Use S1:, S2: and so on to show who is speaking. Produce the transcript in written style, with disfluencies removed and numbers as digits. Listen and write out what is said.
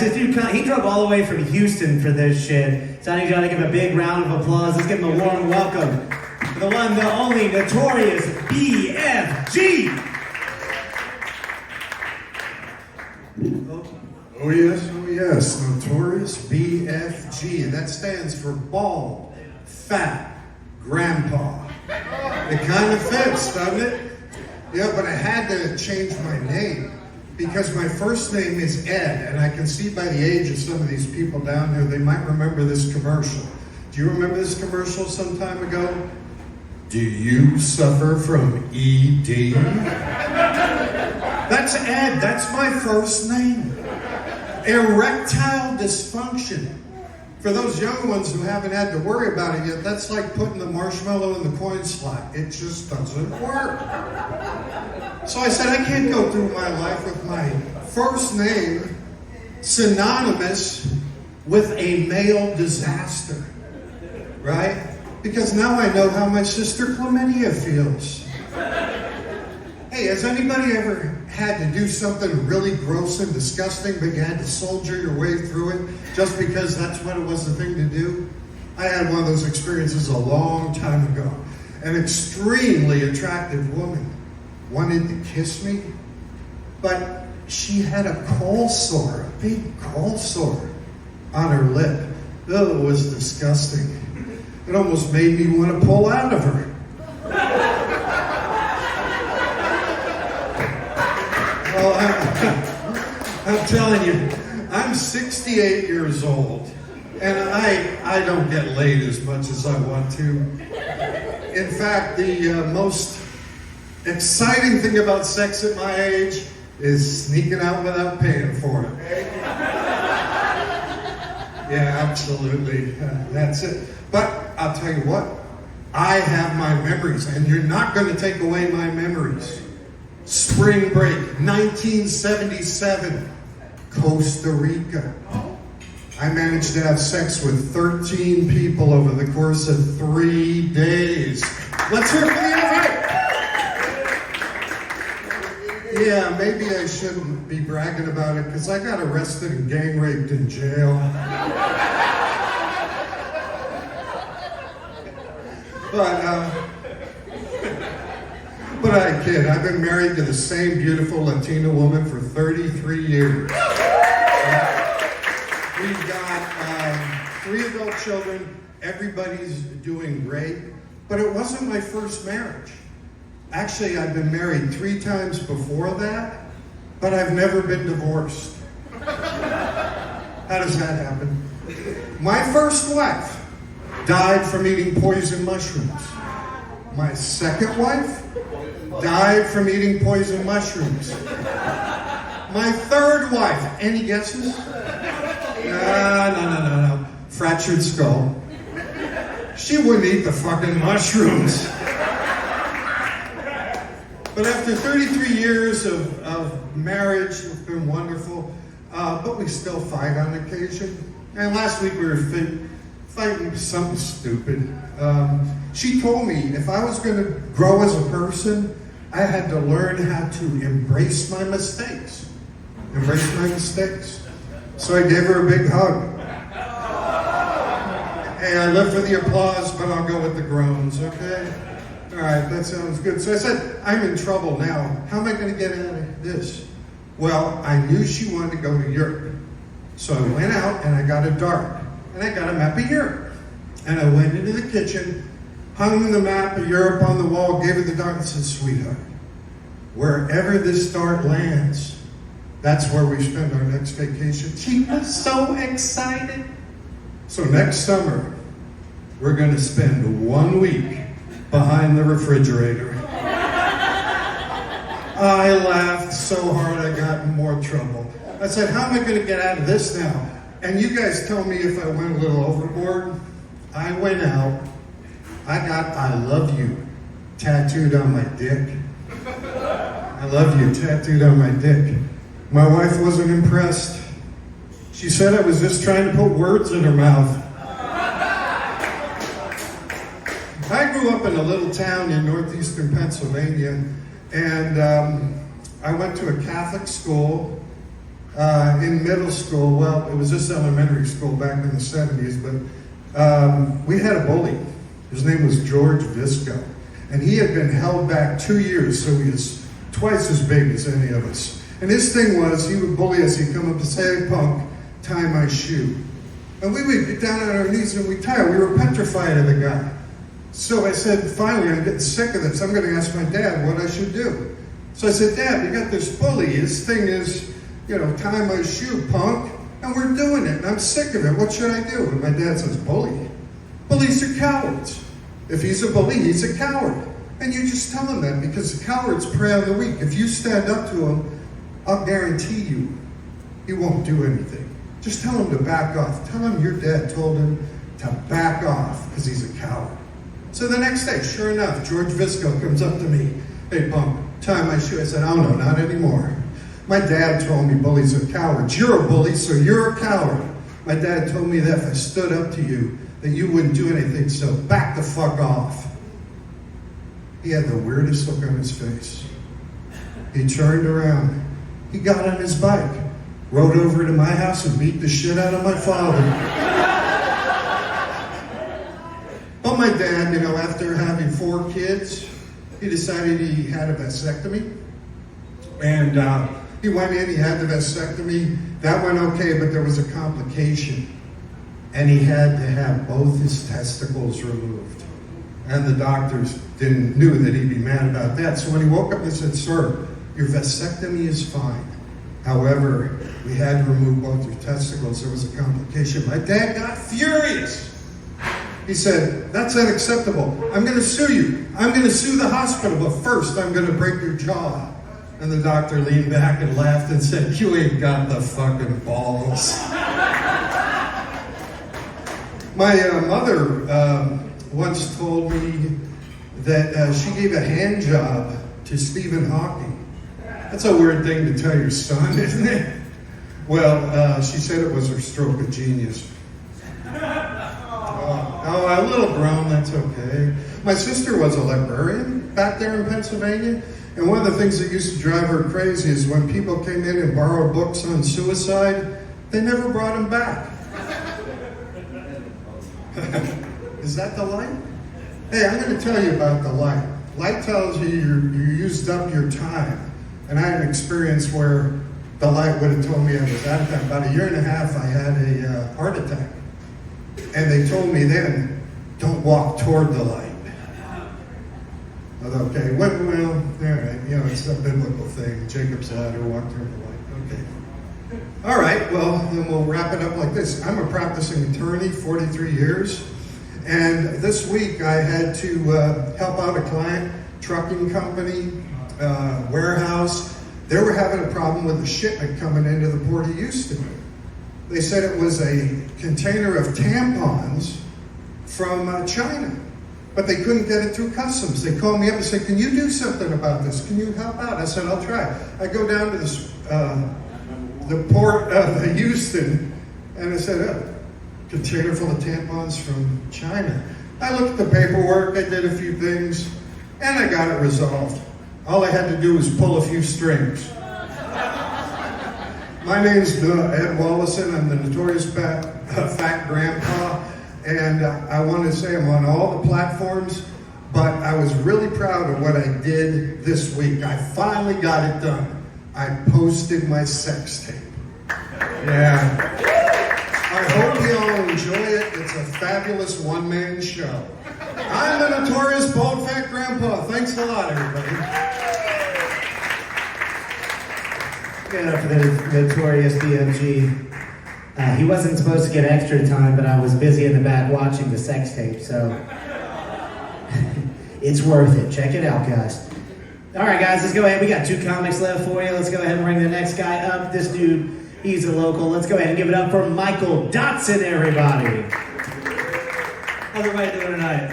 S1: He drove all the way from Houston for this shit. So I need y'all to give a big round of applause. Let's give him a warm welcome. The one, the only, notorious BFG.
S2: Oh yes, notorious BFG. That stands for bald, fat, grandpa. It kind of fits, doesn't it? Yeah, but I had to change my name because my first name is Ed, and I can see by the age of some of these people down here, they might remember this commercial. Do you remember this commercial some time ago? Do you suffer from ED? That's Ed, that's my first name. Erectile dysfunction. For those young ones who haven't had to worry about it yet, that's like putting the marshmallow in the coin slot. It just doesn't work. So I said, I can't go through my life with my first name synonymous with a male disaster, right? Because now I know how my sister Chlamydia feels. Hey, has anybody ever had to do something really gross and disgusting, but you had to soldier your way through it just because that's what it was the thing to do? I had one of those experiences a long time ago. An extremely attractive woman wanted to kiss me, but she had a cold sore, a big cold sore on her lip. Oh, it was disgusting. It almost made me want to pull out of her. Well, I'm telling you, I'm 68 years old, and I don't get laid as much as I want to. In fact, the most exciting thing about sex at my age is sneaking out without paying for it. Yeah, absolutely. That's it. But I'll tell you what, I have my memories, and you're not going to take away my memories. Spring break, 1977, Costa Rica. I managed to have sex with 13 people over the course of 3 days. Let's hear it for the invite. Yeah, maybe I shouldn't be bragging about it because I got arrested and gang raped in jail. But I kid. I've been married to the same beautiful Latina woman for 33 years. We've got 3 adult children. Everybody's doing great. But it wasn't my first marriage. Actually, I've been married 3 times before that, but I've never been divorced. How does that happen? My first wife died from eating poison mushrooms. My second wife died from eating poison mushrooms. My third wife, any guesses? No. Fractured skull. She wouldn't eat the fucking mushrooms. But after 33 years of marriage, it's been wonderful, but we still fight on occasion. And last week we were fighting something stupid. She told me if I was going to grow as a person, I had to learn how to embrace my mistakes. Embrace my mistakes. So I gave her a big hug. Hey, I live for the applause, but I'll go with the groans, okay? All right, that sounds good. So I said, I'm in trouble now. How am I going to get out of this? Well, I knew she wanted to go to Europe. So I went out and I got a dart. And I got a map of Europe. And I went into the kitchen, hung the map of Europe on the wall, gave her the dart and said, sweetheart, wherever this dart lands, that's where we spend our next vacation. She was so excited. So next summer, we're going to spend 1 week behind the refrigerator. I laughed so hard I got in more trouble. I said, how am I going to get out of this now? And you guys tell me if I went a little overboard. I went out. I got I love you tattooed on my dick. I love you tattooed on my dick. My wife wasn't impressed. She said I was just trying to put words in her mouth. I grew up in a little town in northeastern Pennsylvania, and I went to a Catholic school. in middle school. Well, it was just elementary school back in the 70s, but we had a bully. His name was George Visco. And he had been held back 2 years, so he was twice as big as any of us. And his thing was, he would bully us. He'd come up and say, "Hey, punk, tie my shoe." And we would get down on our knees and we'd tie it. We were petrified of the guy. So I said, finally, I'm getting sick of this. I'm going to ask my dad what I should do. So I said, "Dad, you got this bully. His thing is, tie my shoe, punk. And we're doing it. And I'm sick of it. What should I do?" And my dad says, "Bully? Bullies are cowards. If he's a bully, he's a coward. And you just tell him that, because the cowards prey on the weak. If you stand up to him, I'll guarantee you, he won't do anything. Just tell him to back off. Tell him your dad told him to back off because he's a coward." So the next day, sure enough, George Visco comes up to me. "Hey, punk, tie my shoe." I said, "Oh no, not anymore. My dad told me bullies are cowards. You're a bully, so you're a coward. My dad told me that if I stood up to you, that you wouldn't do anything, so back the fuck off." He had the weirdest look on his face. He turned around. He got on his bike, rode over to my house and beat the shit out of my father. But my dad, after having 4 kids, he decided he had a vasectomy. And he went in, he had the vasectomy. That went okay, but there was a complication. And he had to have both his testicles removed. And the doctors knew that he'd be mad about that. So when he woke up, they said, "Sir, your vasectomy is fine. However, we had to remove both your testicles. There was a complication." My dad got furious. He said, "That's unacceptable. I'm going to sue you. I'm going to sue the hospital, but first I'm going to break your jaw." And the doctor leaned back and laughed and said, "You ain't got the fucking balls." My mother once told me that she gave a hand job to Stephen Hawking. That's a weird thing to tell your son, isn't it? Well, she said it was her stroke of genius. A little grown, that's okay. My sister was a librarian back there in Pennsylvania, and one of the things that used to drive her crazy is when people came in and borrowed books on suicide, they never brought them back. Is that the light? Hey, I'm going to tell you about the light. Light tells you you used up your time. And I had an experience where the light would have told me I was out of time. About a year and a half, I had a heart attack. And they told me then, "Don't walk toward the light." Okay, well, all right, it's a biblical thing. Jacob's ladder, walk toward the light. Okay. All right, well, then we'll wrap it up like this. I'm a practicing attorney, 43 years. And this week I had to help out a client, trucking company, warehouse. They were having a problem with a shipment coming into the Port of Houston. They said it was a container of tampons from China, but they couldn't get it through customs. They called me up and said, "Can you do something about this? Can you help out?" I said, "I'll try." I go down to the port of Houston, and I said, "Container full of tampons from China." I looked at the paperwork, I did a few things, and I got it resolved. All I had to do was pull a few strings. My name's Ed Wallison. I'm the notorious fat grandpa, and I want to say I'm on all the platforms, but I was really proud of what I did this week. I finally got it done. I posted my sex tape. Yeah. I hope you all enjoy it. It's a fabulous one-man show. I'm the notorious bald fat grandpa. Thanks a lot, everybody.
S1: Give it up for the notorious BMG. He wasn't supposed to get extra time, but I was busy in the back watching the sex tape, so it's worth it. Check it out, guys. All right, guys, let's go ahead. We got 2 comics left for you. Let's go ahead and bring the next guy up. This dude, he's a local. Let's go ahead and give it up for Michael Dotson, everybody. How's everybody doing tonight?